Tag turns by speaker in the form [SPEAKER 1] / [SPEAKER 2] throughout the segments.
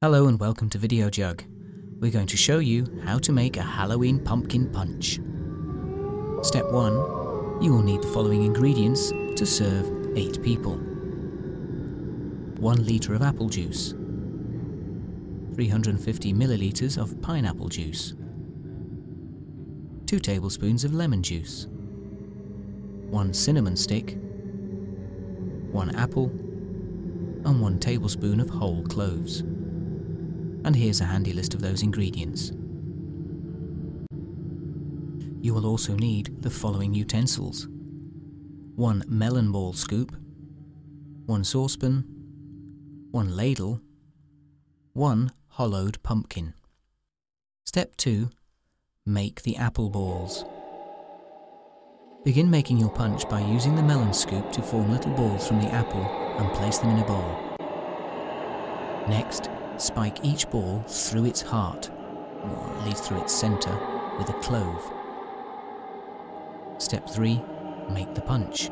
[SPEAKER 1] Hello and welcome to Videojug. We're going to show you how to make a Halloween pumpkin punch. Step 1. You will need the following ingredients to serve 8 people. 1 litre of apple juice, 350 millilitres of pineapple juice, 2 tablespoons of lemon juice, 1 cinnamon stick, 1 apple, and 1 tablespoon of whole cloves. And here's a handy list of those ingredients. You will also need the following utensils: 1 melon ball scoop, 1 saucepan, 1 ladle, 1 hollowed pumpkin. Step 2. Make the apple balls. Begin making your punch by using the melon scoop to form little balls from the apple and place them in a bowl. Next, spike each ball through its heart, or at least through its centre, with a clove. Step 3. Make the punch.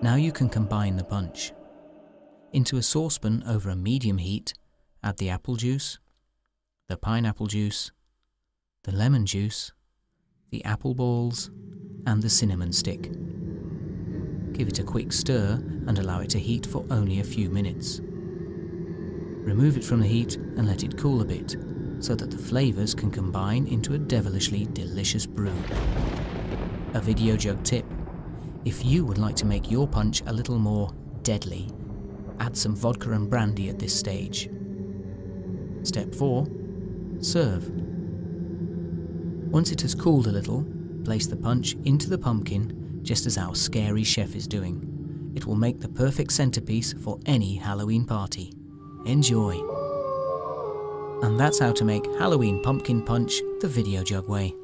[SPEAKER 1] Now you can combine the punch. Into a saucepan over a medium heat, add the apple juice, the pineapple juice, the lemon juice, the apple balls, and the cinnamon stick. Give it a quick stir and allow it to heat for only a few minutes. Remove it from the heat and let it cool a bit, so that the flavours can combine into a devilishly delicious brew. A Videojug tip: if you would like to make your punch a little more deadly, add some vodka and brandy at this stage. Step 4. Serve. Once it has cooled a little, place the punch into the pumpkin just as our scary chef is doing. It will make the perfect centerpiece for any Halloween party. Enjoy! And that's how to make Halloween pumpkin punch the Videojug way.